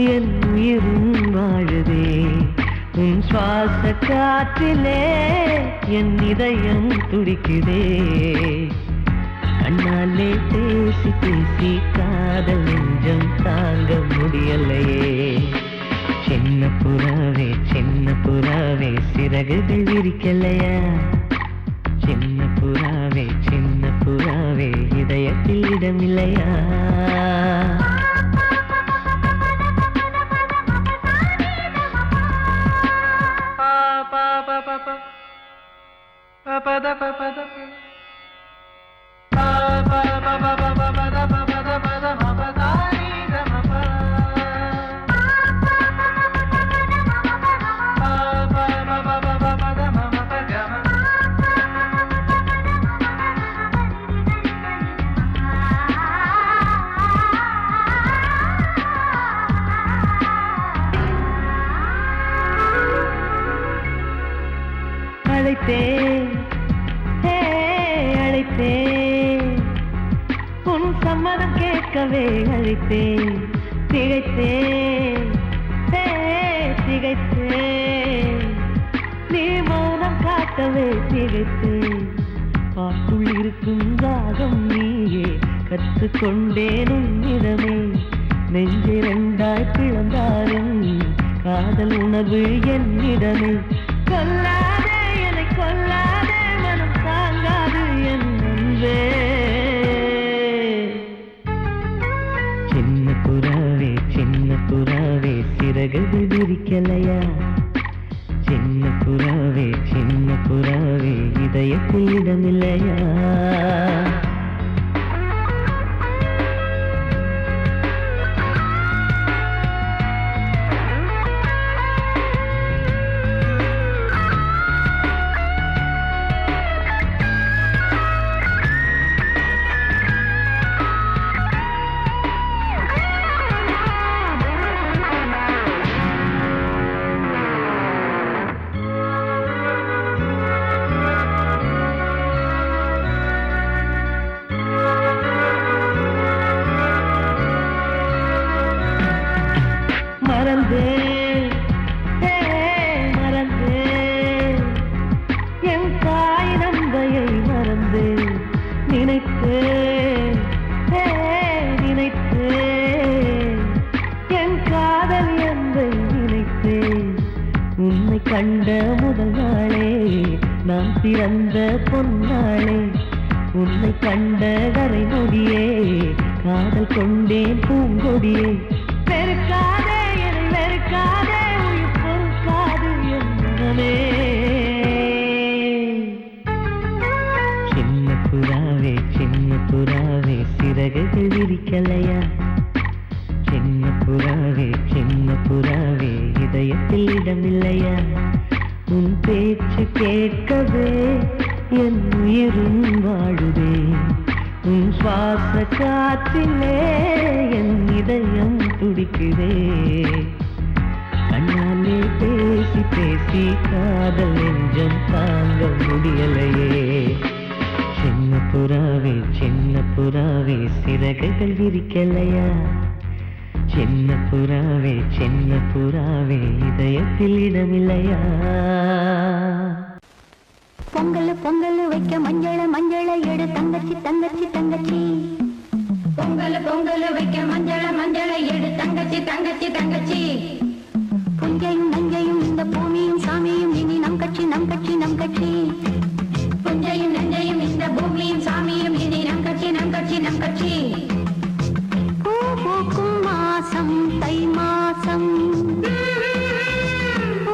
என் உயிரும் வாழுதே. உன் சுவாச காற்றிலே என் இதயம் துடிக்குதே. கண்ணாலே பேசி பேசி காதல் நெஞ்சம் தாங்க முடியலையே. சின்ன புறாவே சிறகுகள் விரிக்கலையா? சின்ன புறாவே இதயத்தில் இடமில்லையா? அழைத்தேன் உன் சம்மதம் கேட்கவே அழைத்தேன். திகைத்தேன் நீ மௌனம் காட்டவே திகைத்தேன். பாட்டுள் இருக்கும் ராகம் நீயே கற்றுக்கொண்டேன் உன்னிடமே. நெஞ்சிரண்டாய் பிளந்தாலும் காதல் உணர்வு என்னிடமே. கொல்லாதே என்னை கொல்லாதே, மனம் தாங்காது என் அன்பே. சின்ன புறாவே சிறகுகள் விரிக்கலையா? சின்ன புறாவே இதயத்தில் இடமில்லையா? மறந்தேன் என் தாய் நம்பையை மறந்தேன். நினைத்தேன் என் காதல் என்பை நினைத்தேன். உன்னை கண்ட முதல் நாளே நான் பிறந்த பொன்னாளே. உன்னை கண்ட கரை நொடியே காதல் கொண்டேன் பூங்கொடியே. வெறுக்காதே வெறுக்காதே உயிர் பொறுக்காது என் மனமே. சின்ன புறாவே சிறகுகள் விரிக்கலையா? சின்ன புறாவே இதயத்தில் இடமில்லையா? உன் பேச்சு கேட்கவே என் உயிரும் வாழுதே. உன் சுவாச காற்றிலே என் இதயம் துடிக்குதே. கண்ணாலே பேசி பேசி காதல் நெஞ்சம் தாங்க முடியலையே. சின்ன புறாவே சிறகுகள் விரிக்கலையா? சின்ன புறாவே இதயத்தில் இடமில்லையா? பொங்கல் வைக்க மஞ்சள எடு தங்கச்சி பொங்கல் வைக்க மஞ்சள எடு தங்கச்சி. புஞ்சையும் நஞ்சையும் இந்த பூமியும் சாமியும் இனி நம் கட்சி. புஞ்சையும் நஞ்சையும் இந்த பூமியும் சாமியும் இனி நம் கட்சி. பூ பூக்கும் மாசம் தை மாசம்,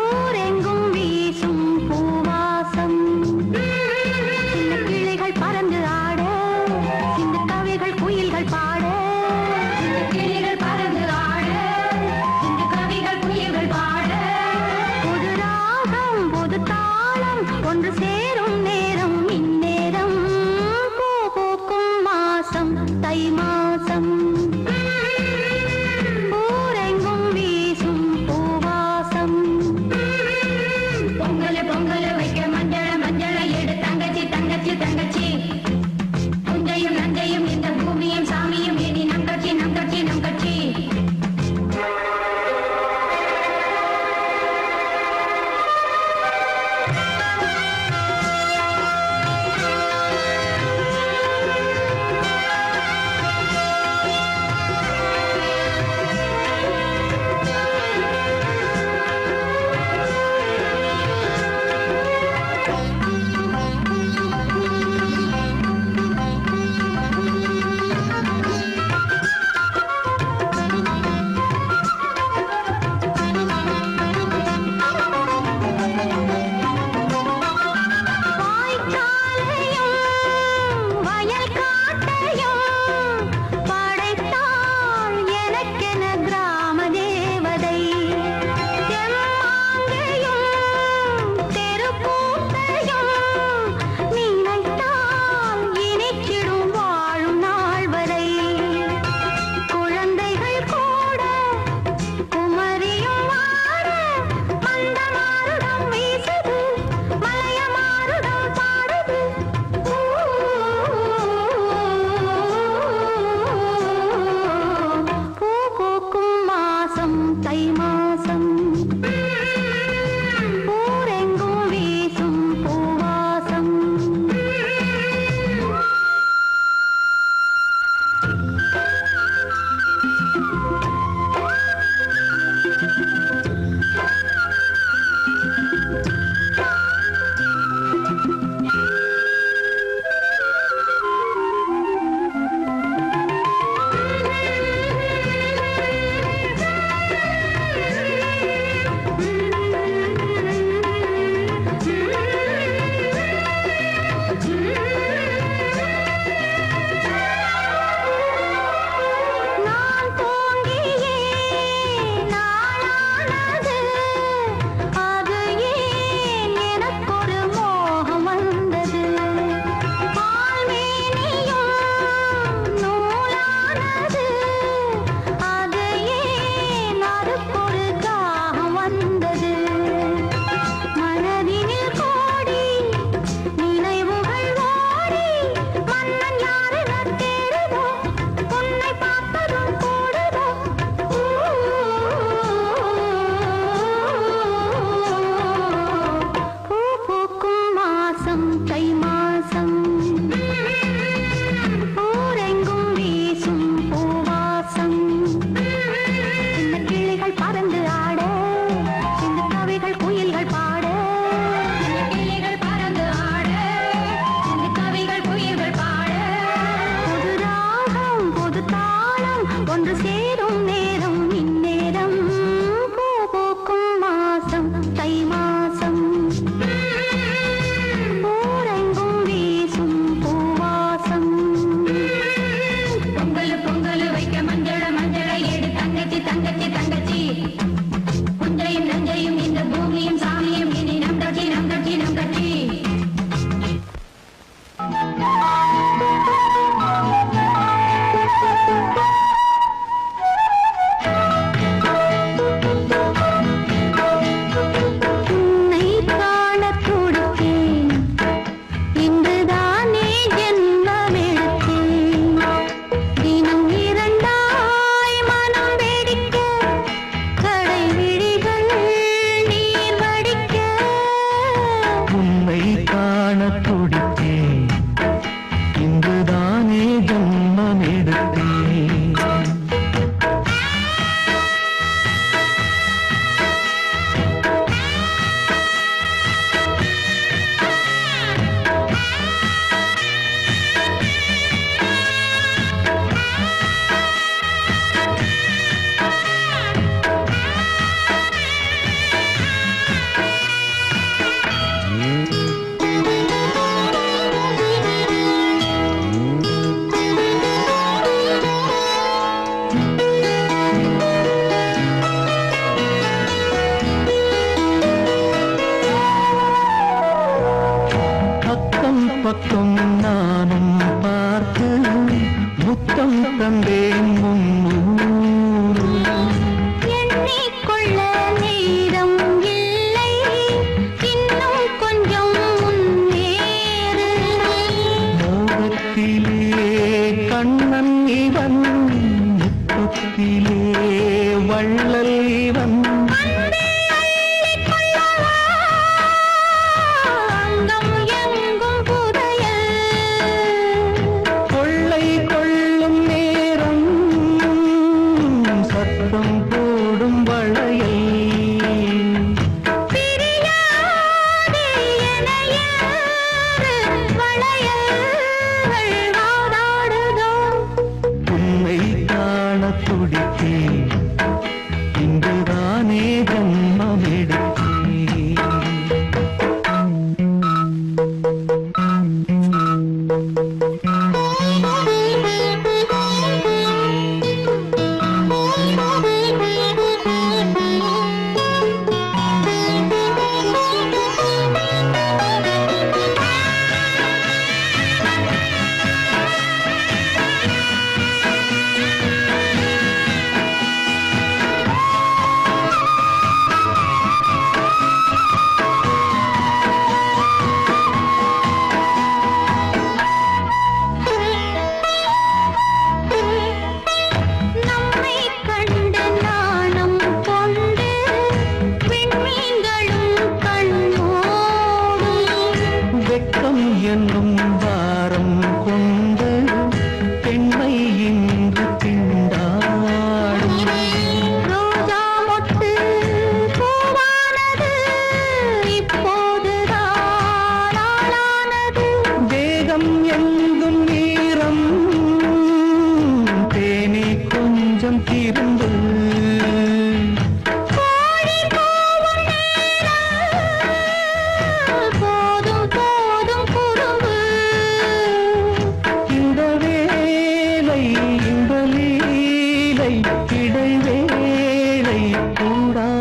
ஊரெங்கும் வீசும் பூவாசம். சின்ன கிளைகள் பறந்து ஆட, சின்ன கவிகள் குயில்கள் பாட. சின்ன கிளைகள் பறந்து ஆட, சின்ன கவிகள்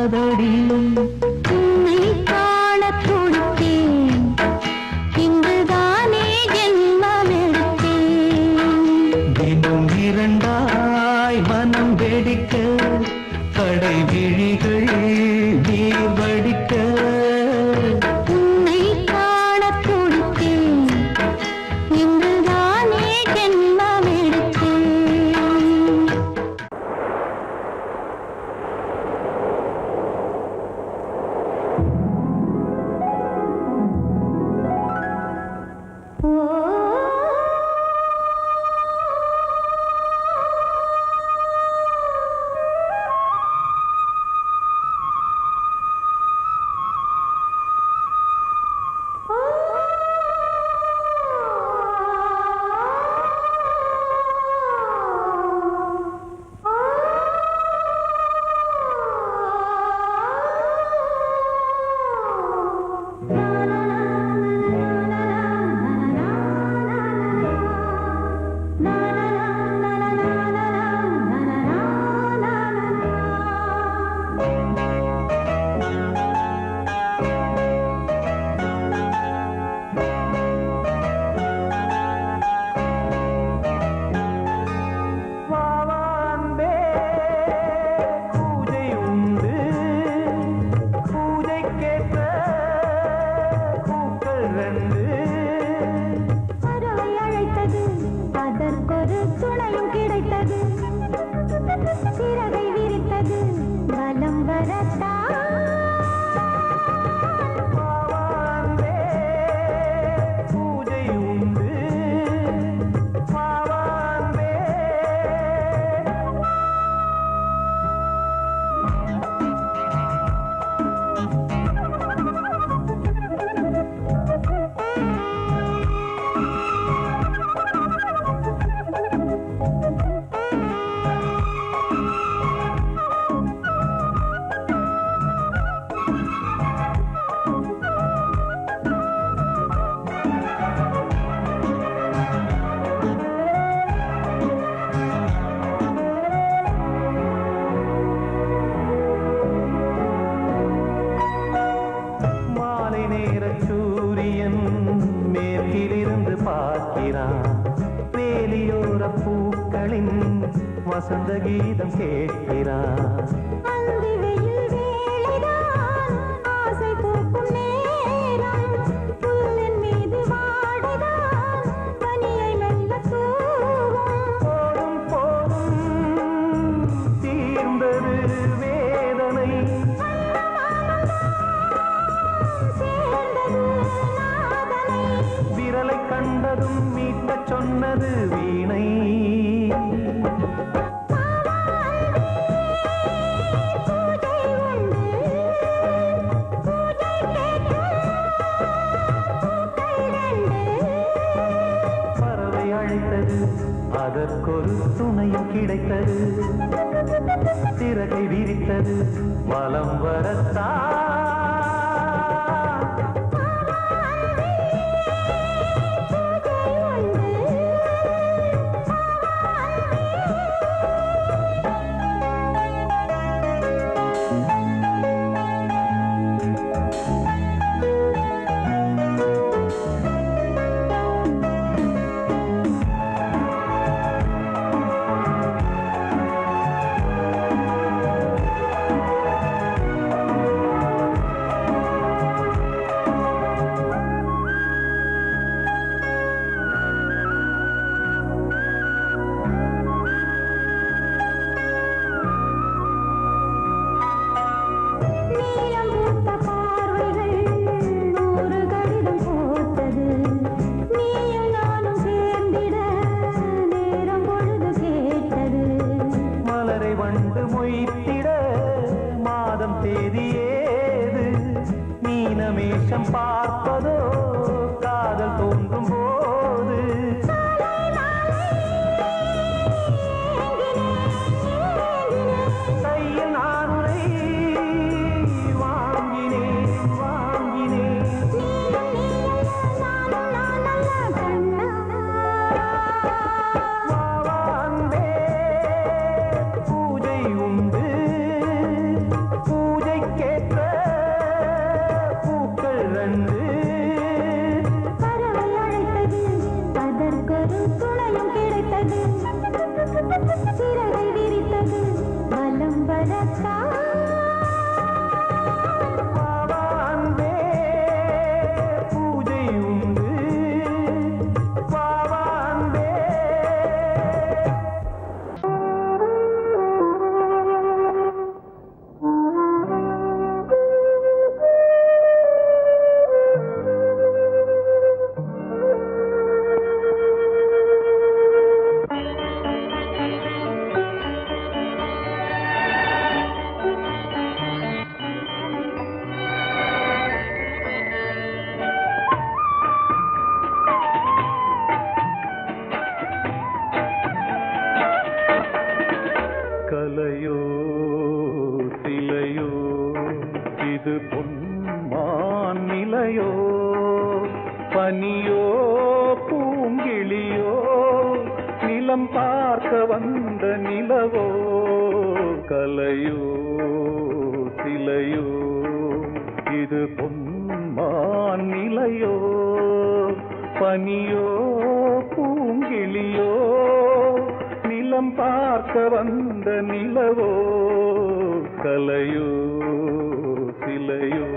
காதடி உன்னை காண துடித்தேன் இங்குதானே ஜென்மமெடுத்தேன் தினம் இரண்டாய் மனம் வெடிக்க கடை விழிகள் நீர் வடிக்க உன்னை காண துடித்தேன் இங்குதானே ஜென்மமெடுத்தேன் சிறகை விரித்தது வலம் வரத்தா பூஜை உண்டு பாவாந்தே வேலியோர பூக்களின் வசந்த கீதம் கேட்கிறான் அந்தி வெயில் வேளைதான் ஆசை பூக்கும் நேரம் புல்லின் மீது வாடைதான் பனியை மெல்ல தூவும் போதும் போதும் தீர்ந்தது வேதனை சேர்ந்தது நாதனை விரலை கண்டதும் மீட்டச் சொன்னது வீணை பறவை அழைத்தது அதற்கொரு துணையும் கிடைத்தது சிறகை விரித்தது வலம் வரத்தான் மீனமேஷம் பார்ப்பதோ காதல் தோன்றும் போது கையில் நானுரை வாங்கினேன் வாங்கினேன் வாவாந்தே பூஜை உண்டு பூஜை இது பொன்மான் நிலையோ பனியோ பூங்கிளியோ நிலம் பார்க்க வந்த நிலவோ கலையோ சிலையோ இது பொன்மான் நிலையோ பனியோ பூங்கிளியோ நிலம் பார்க்க வந்த நிலவோ கலையோ சிலையோ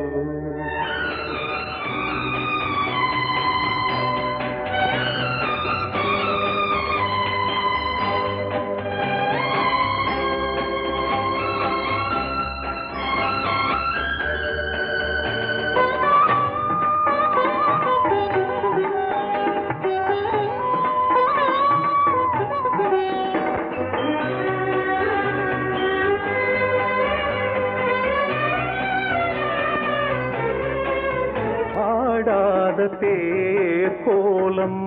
தேர் கோலம்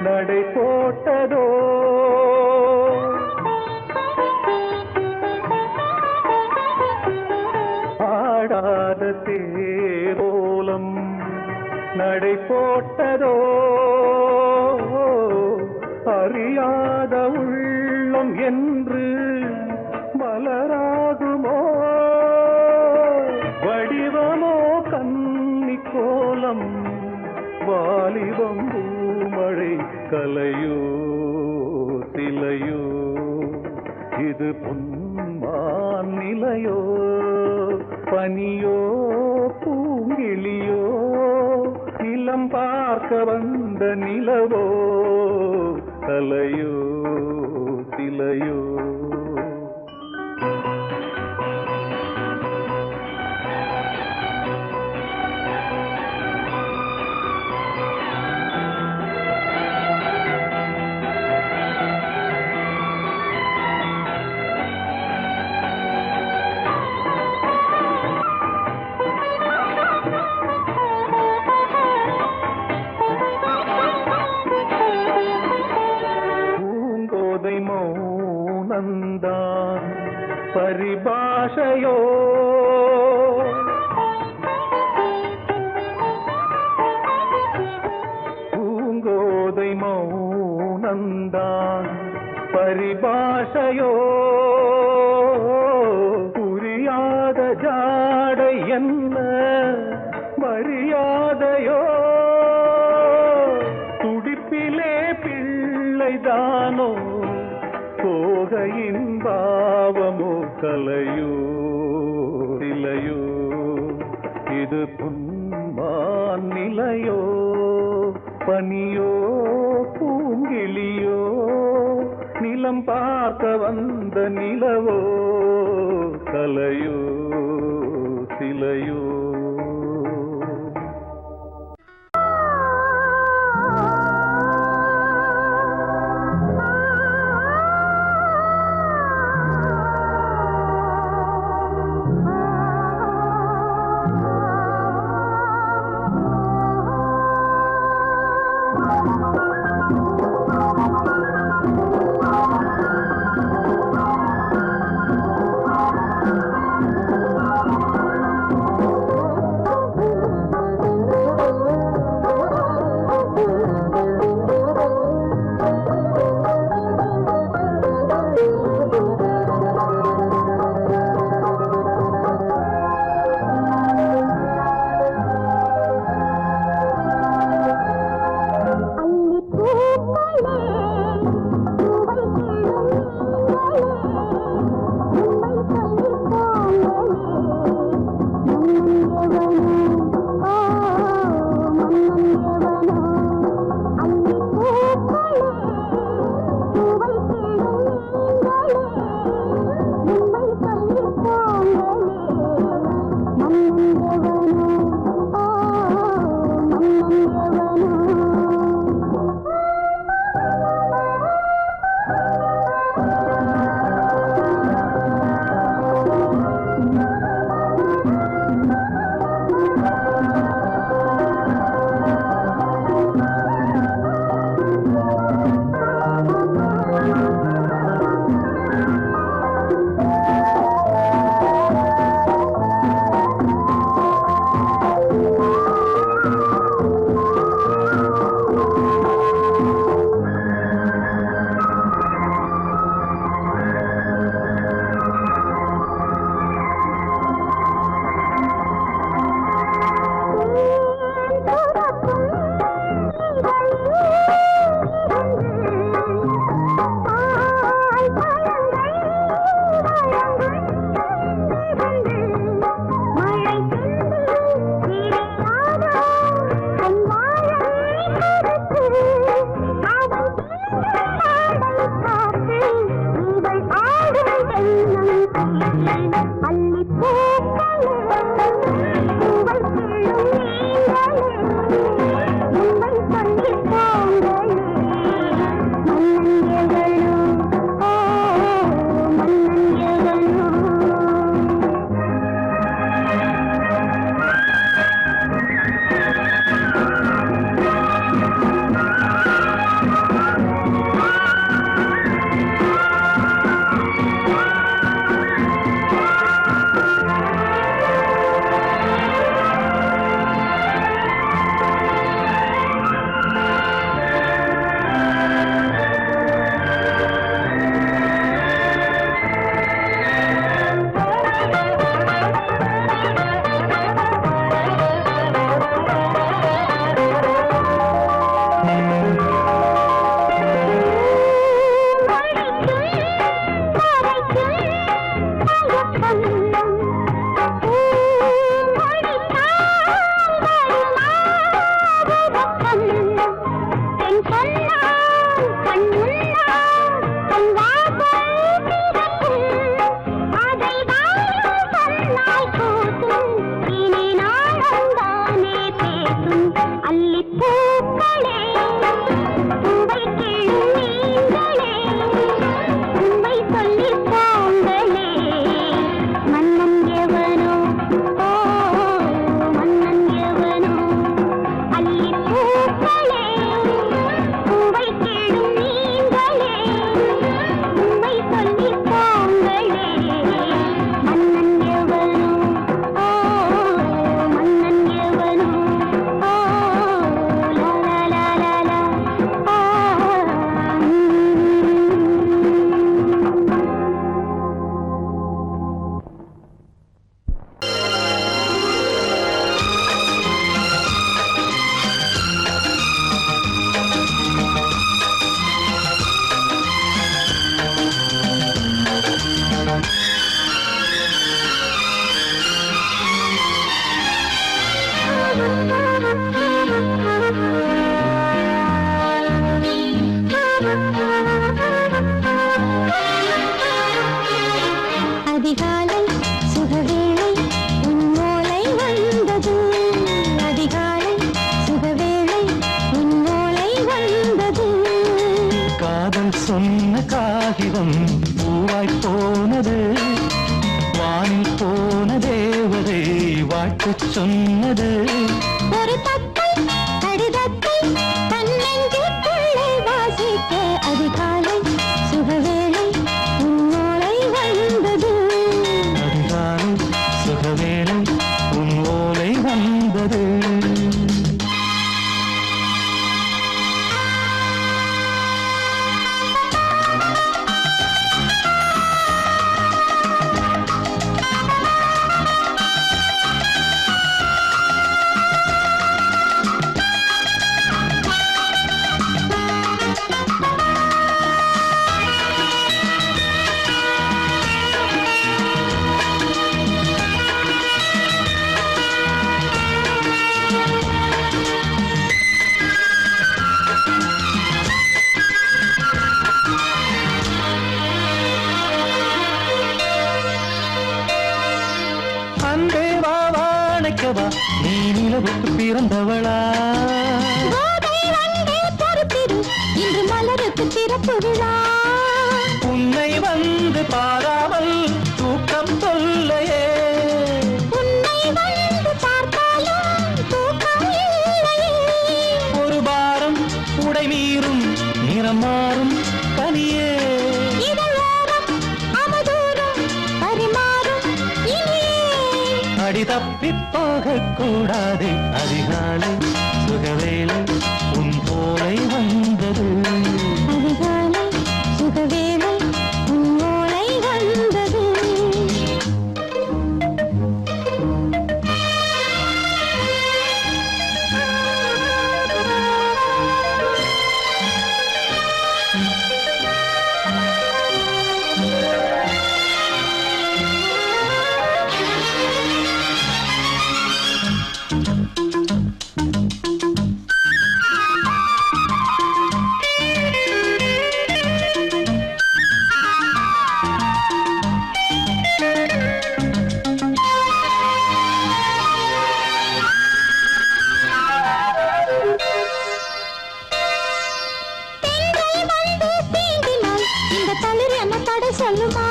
நடை போட்டதோ ஆடாத தேர் கோலம் நடை போட்டதோ அறியாத உள்ளம் என்று மலராகுமோ வடிவமோ கன்னி கோலம் வாலிபம் பூமழை கலையோ சிலையோ இது பொன்மான் நிலையோ பனியோ பூங்கிளியோ நிலம் பார்க்க வந்த நிலவோ கலையோ சிலையோ மௌனந்தான் பரிபாஷையோ பூங்கோதை மௌனந்தான் பரிபாஷையோ புரியாத ஜாடை என்ன மரியாதையோ துடிப்பிலே பிள்ளைதானோ சோகையின் பாவமோ கலையோ சிலையோ இது பொன்மான் நிலையோ பனியோ பூங்கிளியோ நிலம் பார்க்க வந்த நிலவோ கலையோ சிலையோ எனக்கு சொன்னது ஒரு தத்தை கடிதத்தை தன்னெஞ்சுக்குள்ளே வாசிக்க அதிகாலை சுகவேளை உன்னோளை வந்தது. அதிகாலை சுகவேளை உன் ஓலை வந்தது. அன்பே வா வாழைக்கவா நீ நிலவுக்கு பிறந்தவளா? கோதை வந்தே பொறுப்பிரு இன்று மலருக்கு திறப்பு விழா. உன்னை வந்து பாராமல் தூக்கம் சொல்லையே. உன்னை வந்து பார்த்தாலும் தூக்கம் இல்லையே. ஒரு பாரம் உடை மீறும் நிறம் மாறும் கனியே. இதழோரம் அவதூறும் பரிமாறும் இனியே. அடி தப்பிப் போகக் கூடாது. அதிகாலை சுகவேளை உன் போலை வந்தது. அதிகாலை சுகவேளை உன்னோளை வந்தது. சொல்லுமா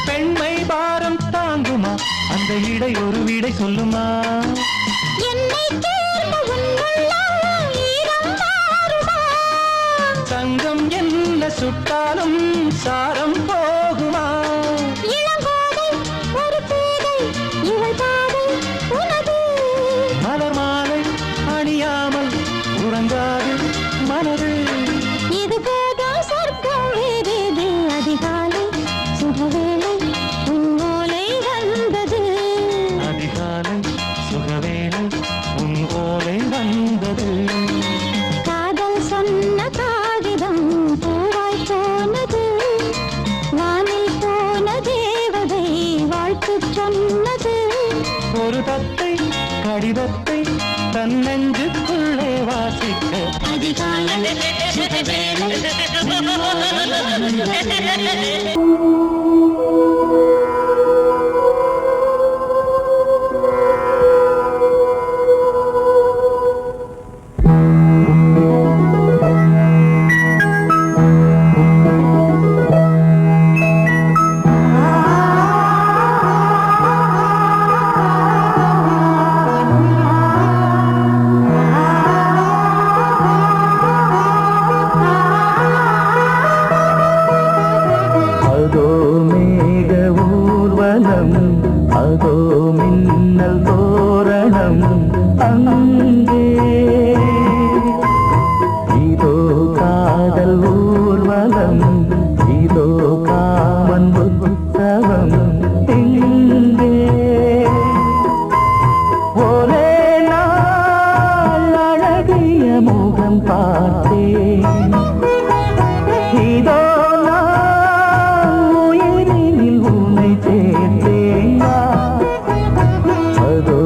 பெண்மை பாரம் தாங்குமா? அந்த இடை ஒரு விடை சொல்லுமா? என்னை தேர்ந்த உன்னுள்ளம் ஈரம் மாறுமா? தங்கம் என்ன சுட்டாலும் சாரம் போகுமா? இளங்கோதை ஒரு பேதை இவள் பாதை உனது. மலர் மாலை அணியாமல் உறங்காது மனது. இது போதும் சொர்க்கம் வேறேது. அதிகாலை சுகவேளை உன்னோலை வந்தது. அதிகாலை சுகவேளை உன் ஓலை வந்தது. காதல் சொன்ன காகிதம் பூவாய் போனது. வானில் போன தேவதை வாழ்த்து சொன்னது. ஒரு தத்தை கடிதத்தை தன் நெஞ்சுக்குள்ளே வாசிக்க அதிகாலை சுகவேளை உன்னோலை வந்தது. அதோ மேக ஊர்வலம், அதோ மின்னல் தோரணம், அங்கே இதோ காதல் ஊர்வலம், இதோ காமன் உற்சவம் இங்கே. ஒரே நாள் அழகிய முகம் பார்த்தேன். இதோ நான் உயிரினில் உன்னை சேர்த்தேன். அதோ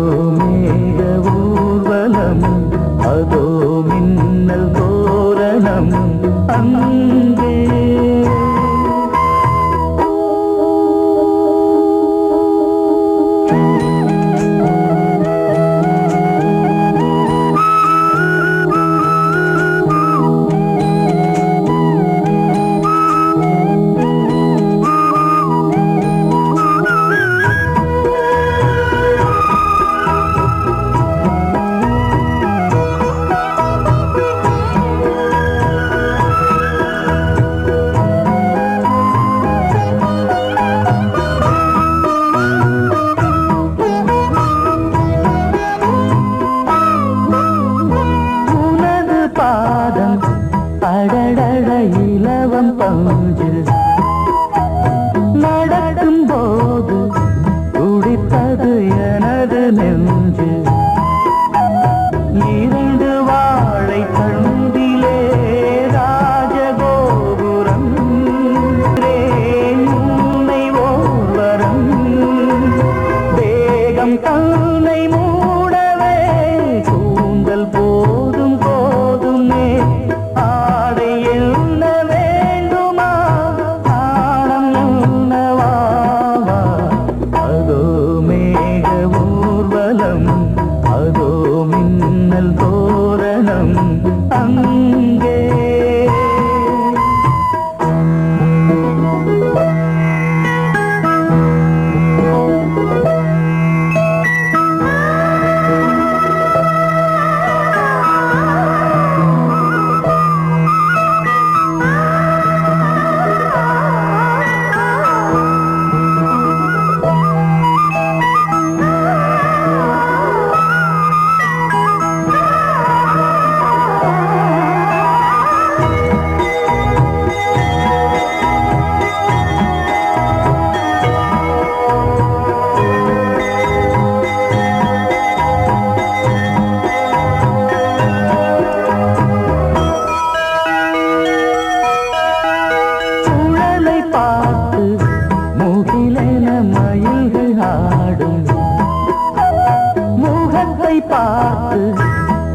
முகத்தை பார்த்து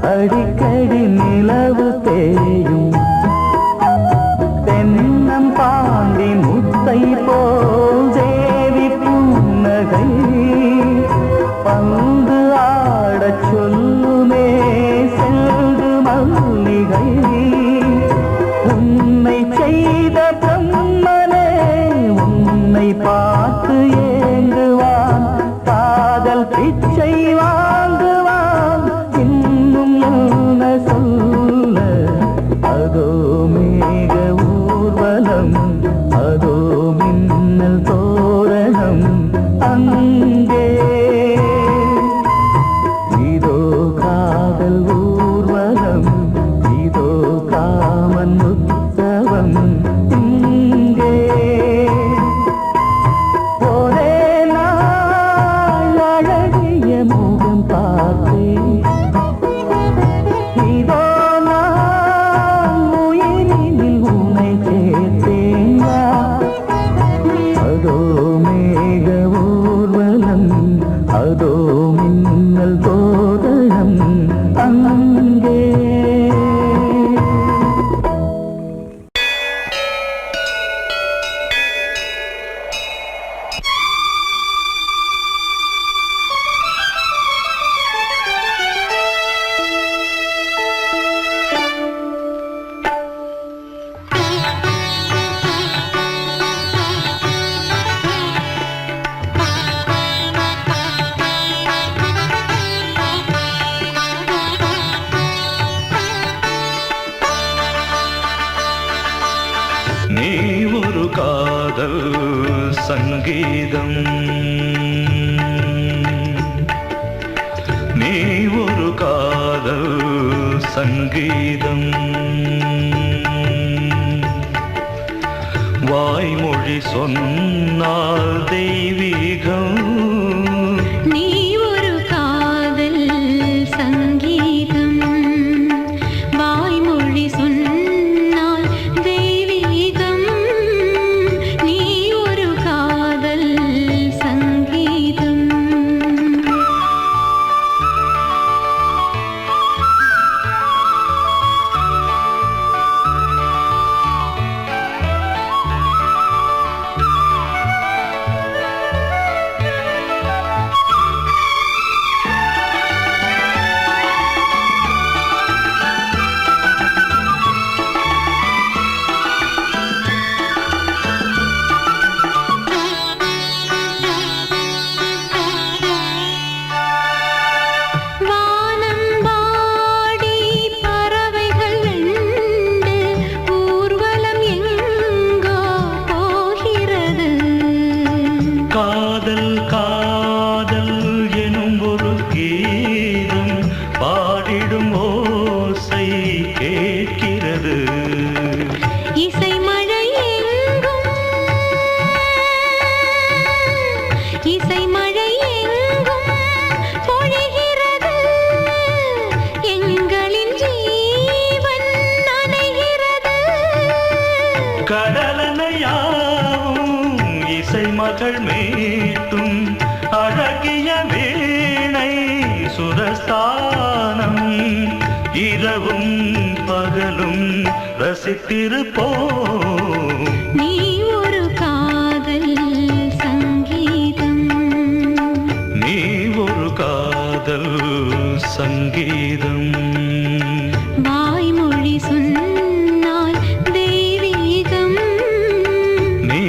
அடிக்கடி நிலவு தேயும் தென்னம் பாண்டி முத்தை போல் தேவி புன்னகை பந்து ஆடச் சொல்லுமே செல்து மல்லிகை உன்னை செய்த பிரம்மனே உன்னை பார்த்து ஏங்குவான் காதல் பிச்சை வாங்குவான் இன்னும் என்ன சொல்ல அதோ மேக ஊர்வலம் அதோ மின்னல் தோரணம் அங்கே இதோ காதல் ஊர்வலம் இதோ காமன் உற்சவம் இங்கே ஒரே நாள் அழகிய முகம் பார்த்தேன் இதோ நான் உயிரினில் உன்னை சேர்த்தேன் அதோ மேக ஊர்வலம் அதோ மின்னல் தோரணம் அங்கே நீ ஒரு காதல் சங்கீதம் நீ ஒரு காதல் சங்கீதம் வாய்மொழி சொன்னால் தெய்வீகம் நீ ஒரு காதல் சங்கீதம் வாய்மொழி சொன்னால் தெய்வீகம் நீ ஒரு காதல் சங்கீதம் வானம்பாடி பறவைகள் வெண்டு ஊர்வலம் எங்கோ போகிறது காதல் காதல் எனும் ஒரு கீதம் பாடிடும் ஓசை கேட்கிறது இசை மழை எங்கும் இசை மழை எங்கும் பொழிகிறது எங்களின் ஜீவன் நனைகிறது கடலனையாவும் இசை மகள் மீட்டும் அழகிய வீணை சுரஸ்தானம் இரவும் பகலும் ரசித்திருப்போம் நீ ஒரு காதல் சங்கீதம் நீ ஒரு காதல் சங்கீதம் வாய்மொழி சொன்னால் தெய்வீகம் நீ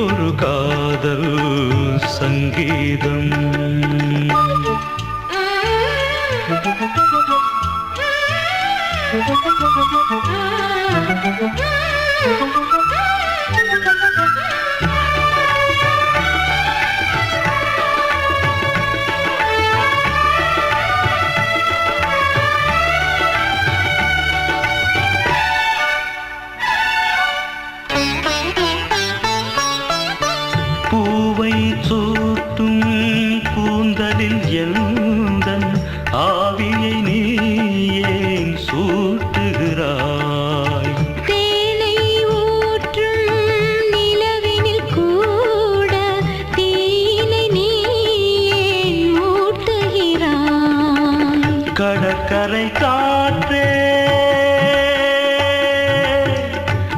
ஒரு காதல் சங்கீதம் பூவை சூட்டும் கூந்தலில் எந்தன் ஆவியை நீ ஏன் சூட்டுகிறாய் தேனை ஊற்றும் நிலவினில் கூட தீனை நீ ஏன் மூட்டுகிறாய் கடற்கரை காற்றே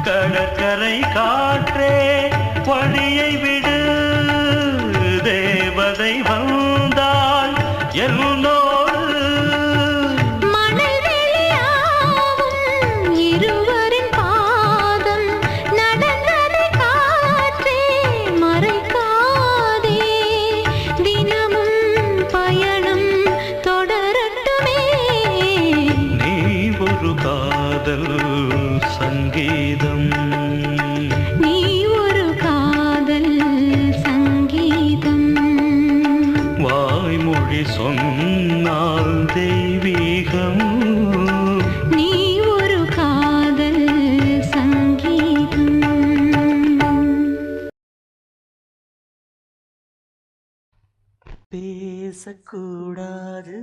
கடற்கரை காற்றே வழியை விடு தேவதை வந்தால் என்னோடு மணல் வெளியாகும் இருவரின் பாதம் நடந்தது காற்றே மறைக்காதே தினமும் பயணம் தொடரட்டுமே நீ ஒரு காதல் சங்கீதம் நீ ஒரு காதல் சங்கீதம் வாய்மொழி சொன்னால் தெய்வீகம் நீ ஒரு காதல் சங்கீதம் பேசக்கூடாது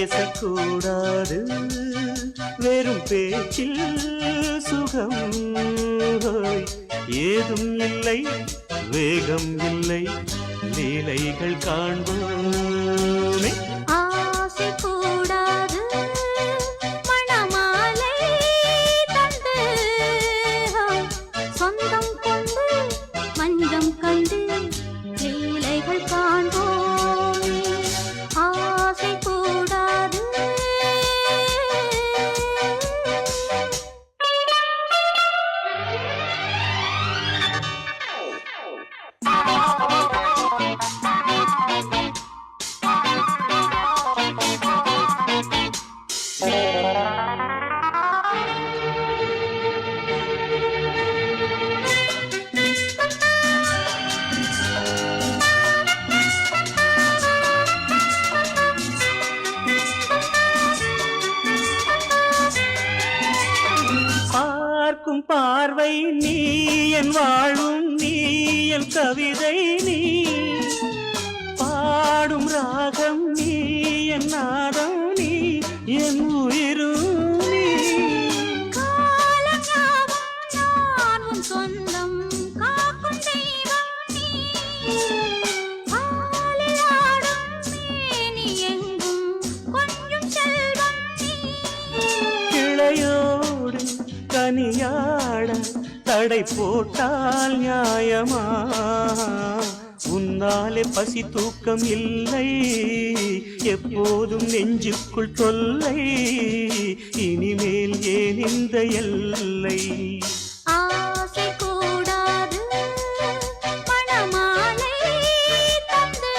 பேசக்கூடாது வெறும் பேச்சில் சுகம் ஏதும் இல்லை வேகம் இல்லை லீலைகள் காண்போமே ஆசை கூடாது மணமாலை தந்து சொந்தம் கொண்டு மஞ்சம் கண்டு லீலைகள் காண்போமே ஆசை கூடாது பார்க்கும் பார்வை நீ என் வாழும் நீ என் கவிதை நீ பாடும் ராகம் நீ என் நாதம் நீ என் உயிரும் நீ காலம் யாவும் நான் உன் சொந்தம் காக்கும் தெய்வம் நீ பாலில் ஆடும் மேனி எங்கும் கொஞ்சம் செல்வம் நீ கிளையோடு கனியாட தடை போட்டால் நியாயமா உன்னாலே பசி தூக்கம் இல்லை எப்போதும் நெஞ்சுக்குள் தொல்லை இனிமேல் ஏன் இந்த எல்லை ஆசை கூடாது மணமாலை தந்து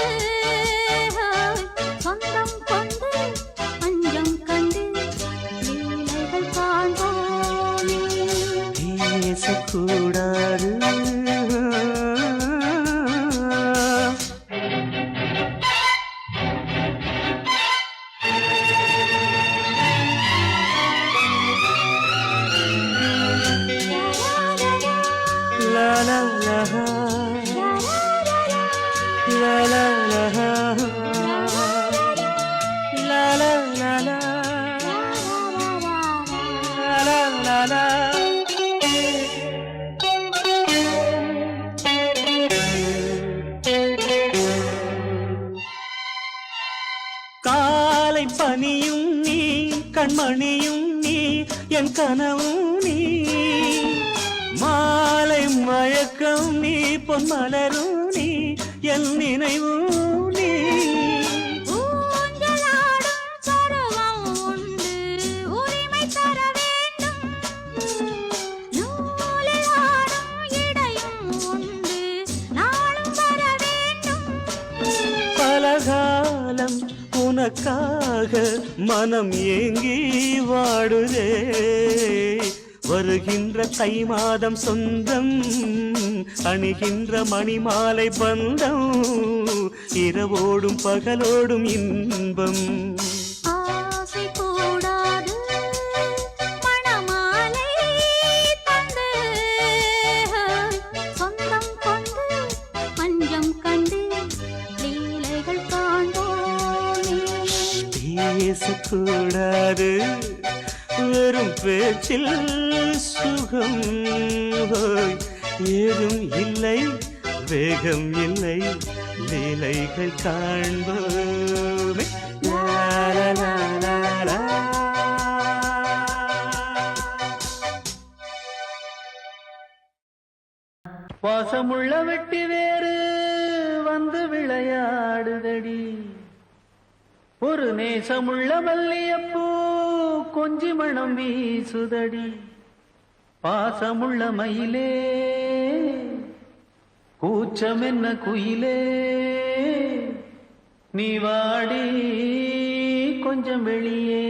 சொந்தம் கொண்டு மஞ்சம் கண்டு லீலைகள் காண்போமே பேசக்கூடாது la la la la la la la la la la la la la காலை பனியும் நீ கண்மணியும் நீ என் கனவும் நீ மாலை மயக்கம் நீ பொன்மலரும் நீ என் நினைவும் நீ ஊஞ்சலாடும் பருவம் உண்டு உரிமை தர வேண்டும் நூலில் ஆடும் இடையும் உண்டு நாளும் வர வேண்டும் பலகாலம் உனக்காக மனம் ஏங்கி வாடுதே வருகின்ற தை மாதம் சொந்தம் அணிகின்ற மணிமாலை பந்தம் இரவோடும் பகலோடும் இன்பம் ஆசை கூடாது மணமாலை தந்து சொந்தம் கொண்டு பேசக்கூடாது வெறும் பேச்சில் சுகம் ஹோய். ஏதும் இல்லை வேகம் இல்லை லீலைகள் காண்போமே லா, லா, லா, லா, லா. வாசமுள்ள வெட்டி வேறு வந்து விளையாடுதடி ஒரு நேசமுள்ள மல்லியப்பூ கொஞ்சி மணம் வீசுதடி பாசமுள்ள மயிலே கூச்சம் என்ன குயிலே நீ வாடி கொஞ்சம் வெளியே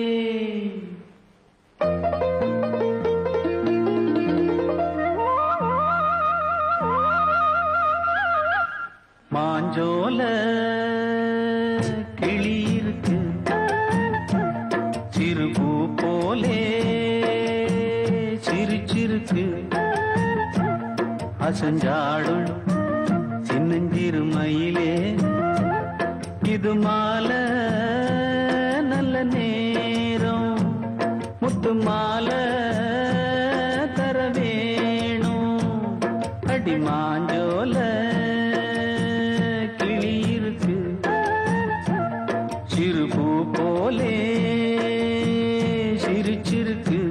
மாஞ்சோல கிளி இருக்கு சிறுபூ போலே சிரிச்சிருக்கு அசஞ்சாடும் சின்னஞ்சிறு மயிலே இது மாலை நல்ல நேரம் முத்து மாலை தர வேணும் அடி மாஞ்சோல கிளி இருக்கு சிறுபூ போலே சிரிச்சிருக்கு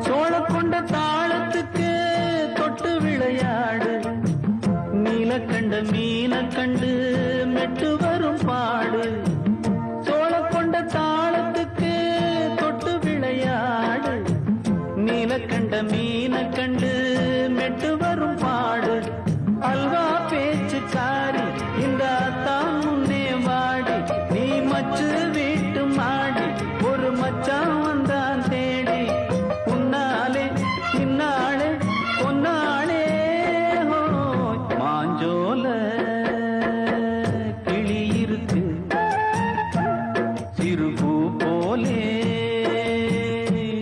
சோழக்கொண்ட தாளத்துக்கு தொட்டு விளையாடு நீலக்கண்ட மீன கண்டு மெட்டு வரும் பாடு சோழக்கொண்ட தாளத்துக்கு தொட்டு விளையாடு நீலக்கண்ட மீன கண்டு மெட்டு வரும் பாடு அல்வா பேச்சுக்காரி இந்த தான் முன்னே வாடி நீ மச்சு வீட்டு மாடி ஒரு மச்சான் வந்தான் தேடி உன்னாலே இன்னாளே பொன்னாளே ஹோய் மாஞ்சோல கிளி இருக்கு சிறுபூ போலே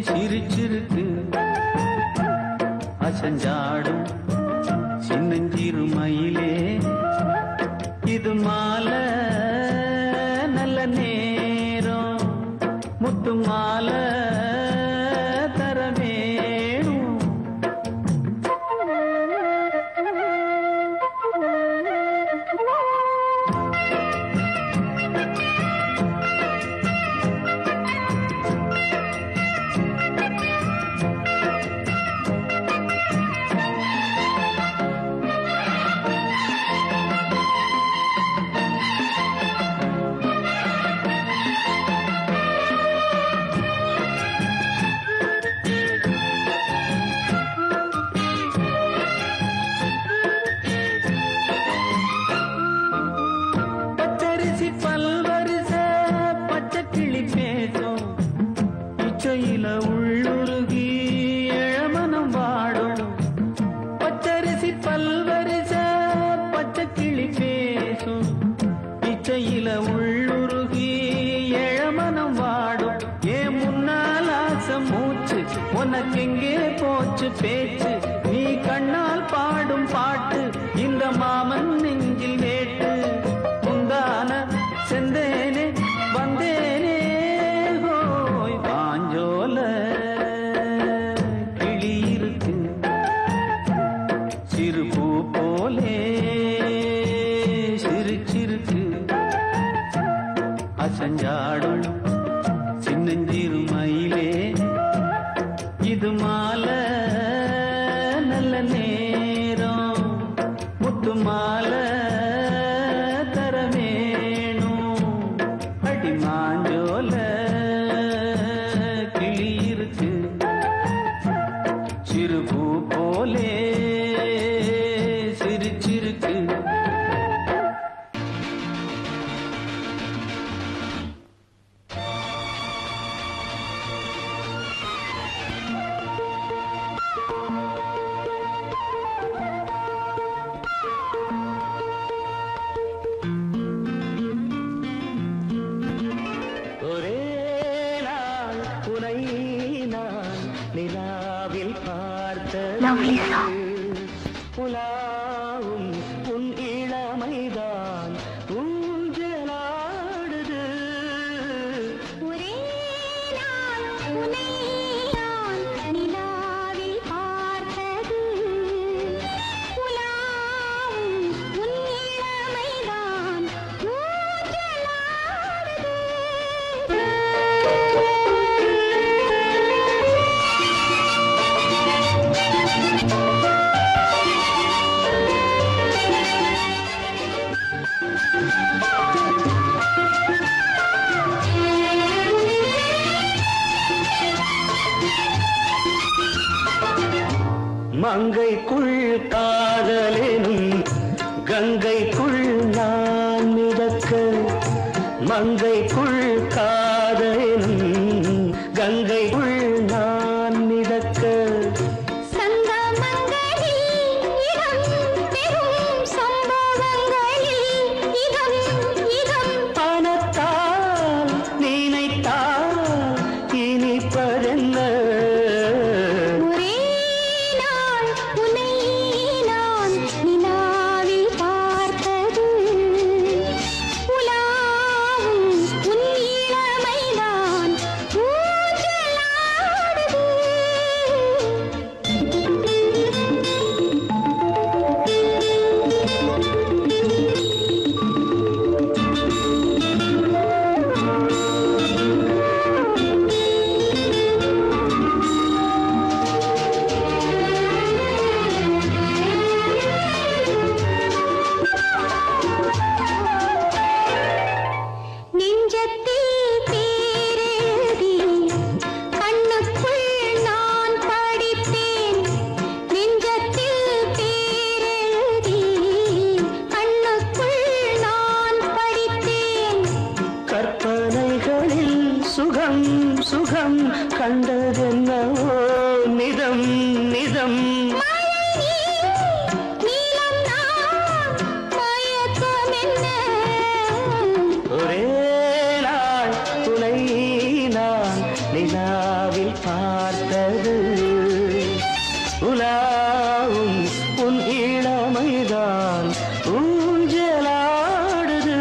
சிரிச்சிருக்கு அசஞ்சாடும் சின்னஞ்சிறு மயிலே இது மாலை நல்ல நேரம் முத்து மாலை தர வேணும் பச்சரிசி பல்வரிச பச்சை கிளி பேசும் இச்சையில உள்ளுருகி இளமனம் வாடும் பச்சரிசி பல்வரிச பச்சை கிளி பேசும் இச்சையில உள்ளுருகி இளமனம் வாடும் ஏன் முன்னால் ஆசை மூச்சு உனக்கெங்கே போச்சு பேச்சு நீ கண்ணால் பாடும் பாட்டு இந்த மாமன் நெஞ்சில் வேட்டு முந்தான செந்தேனே வந்தேனே ஹோய் பாஞ்சோல கிளி இருக்கு சிறுபூ போலே சிரிச்சிருக்கு அசஞ்சாடும் சின்னஞ்சிறு மயிலே இது மாலை நல்ல நேரம் உனை நான் நிலாவில் Lovely பார்த்தது song. உலாவும் உன் இளமைதான் ஊஞ்சலாடுது ஒரே நாள் உன்னை நான் நிலாவில் பார்த்தது உலாவும் உன் இளமைதான் மங்கைக்குள் காதலெனும் கங்கைக்குள் நான் மிதக்க மங்கைக்குள் காதலெனும் கங்கைக்குள் நான் மிதக்க சங்கமங்களில் இடம் பெறும் சம்பவங்களில் இதம் பணத்தால் நினைத்தால் இனிப்பதென்ன ஒரே நாள் உன்னை நான் நிலாவில் பார்த்தது உலாவும் உன் இளமைதான் நெஞ்சத்தில் பேரெழுதி கண்ணுக்குள் நான் படித்தேன் நெஞ்சத்தில் பேரெழுதி கண்ணுக்குள் நான் படித்தேன் கற்பனைகளில் சுகம் சுகம் கண்டதென்னவோ நிதம் நிதம் நீலம் நான் மயக்கம் என்ன ஒரே நாள் துணை நான் நிலாவில் பார்த்தது உலாவும் உன் இளமைதான் ஊஞ்சலாடுது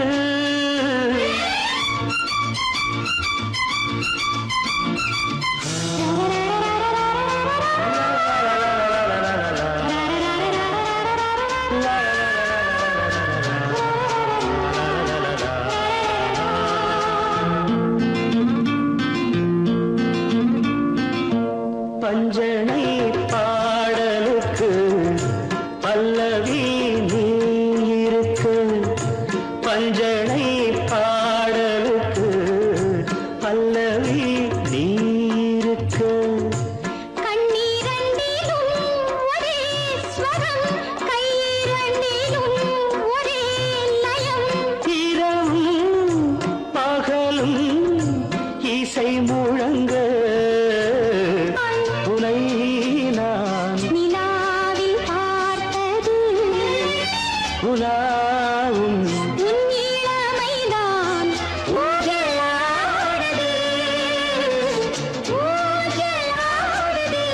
பஞ்சனை பாடலுக்கு பல்லவி நீ இருக்கு பஞ்சனை பாடலுக்கு பல்லவி நீ இருக்கு கண்ணீரண்டிலும் ஒரே ஸ்வரம் கையிரண்டிலும் ஒரே லயம் இரவும் பகலும் இசை முழங்க உனை நான் நிலாவில் பார்த்தது உலாவும் உன் இளமைதான் ஊஞ்சலாடுது ஊஞ்சலாடுது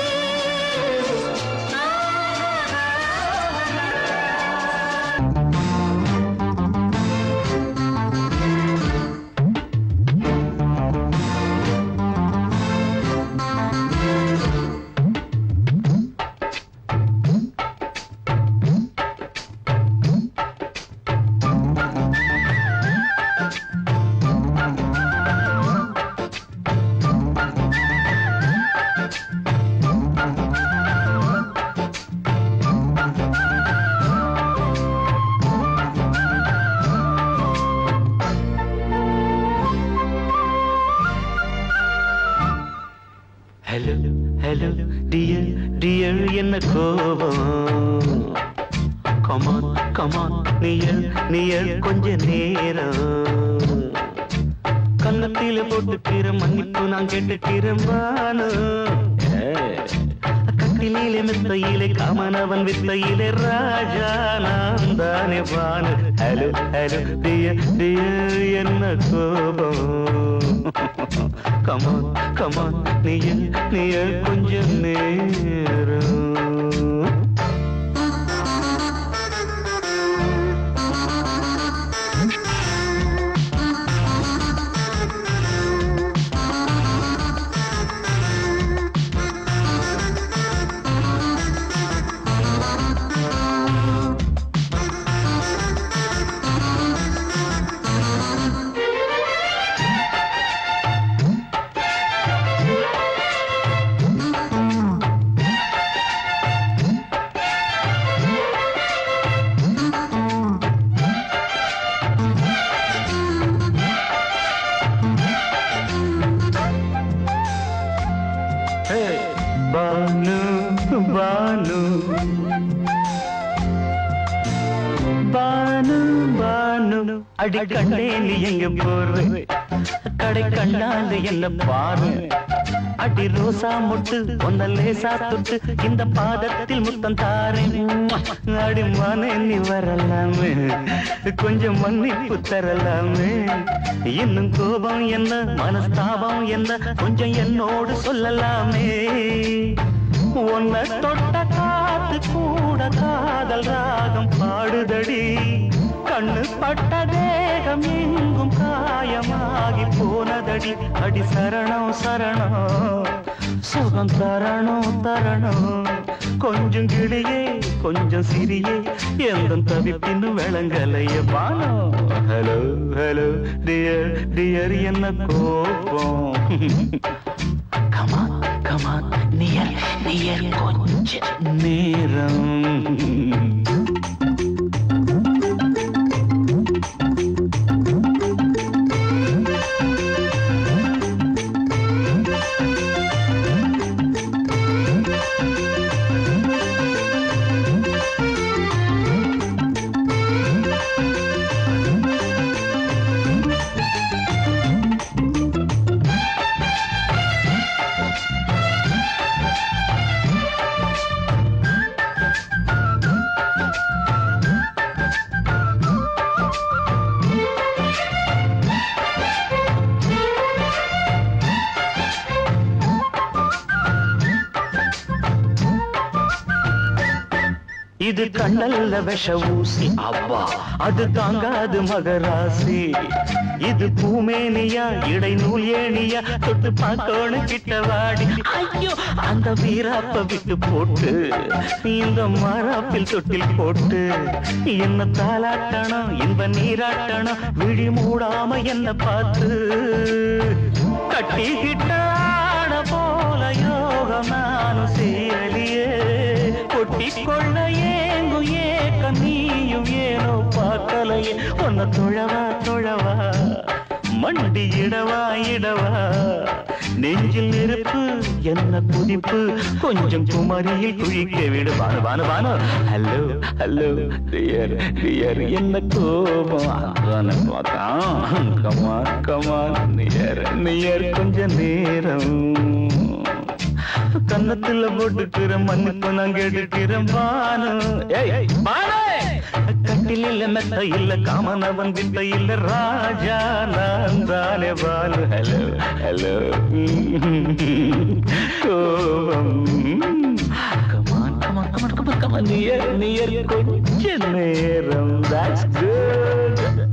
ஹலோ ஹலோ டியர் டியர் என்ன கோபம் கமான் கமான் நியர் நியர் கொஞ்ச நேரம் கன்னத்தில போட்டுக்கிற மன்னிப்பு நான் கேட்டுக்கிறேன் வானு கட்டிலே மெத்தையிலே காமனவன் வித்தையிலே ராஜா நான் தானே வானு ஹலோ ஹலோ டியர் டியர் என்ன கோபம் கமான் கமான் நீய கொஞ்சம் நேரம். பானு பானு பானு பானு அடி கண்ணே நீ எங்க போற கடை கண்ணாந்து என்ன பாரு அடி ரோசா முட்டு ஒன்ன லேசா தொட்டு இந்த பாதத்தில் முத்தம் தாரேன் அடி மானே நீ வரலாமே கொஞ்சம் மன்னிப்பு தரலாமே இன்னும் கோபம் என்ன மனஸ்தாபம் என்ன கொஞ்சம் என்னோடு சொல்லலாமே உன்னை தொட்ட காத்து கூட காதல் ராகம் பாடுதடி கண்ணு பட்ட தேகம் எங்கும் காயமாகி போனதடி அடி சரணம் சரணம் சுகம் தரணும் தரணும் கொஞ்சம் கிளியே கொஞ்சம் சிறியே எந்த தவிப்பின்னு விளங்கலைய பானோ ஹலோ ஹலோ டியர் டியர் என்ன கோபம் கமான் கமான் நியர் நியர் கொஞ்ச நேரம். இது கண்ணல்ல விஷ ஊசி அவ்வா அது தாங்காது மகராசி இது பூமேனியா இடை நூல் ஏனியா தொட்டு பார்க்கோணு கிட்ட வாடி ஐயோ அந்த வீராப்ப விட்டு போட்டு இந்த மாறாப்பில் தொட்டில் போட்டு என்ன தாலாட்டணும் இன்ப நீராட்டணும் விழி மூடாம என்ன பார்த்து கட்டிக்கிட்ட போல யோகம் நானும் சேரலியே கொட்டிக்கொள்ள ஏங்கு ஏக்க நீயும் ஏனோ பார்க்கலையே உன்னை தொழவா தொழவா மண்டி இடவா இடவா நெஞ்சில் நெருப்பு என்ன குதிப்பு கொஞ்சம் குமரியில் குழிக்க விடு Banu Banu Banu hello hello dear dear என்ன கோபம் கமான் கமான் நியர் நியர் கொஞ்ச நேரம் கன்னத்துல போட்டுக்கிற மன்னிப்பு நான் கேட்டுக்கிறேன் பானு கட்டில் இல்ல மெத்த இல்ல காமனவன் வித்த இல்ல ராஜா நான் தானே பாலு ஹலோ ஹலோ கோபம் come on come on come on come on come on near near கொஞ்ச நேரம் that's good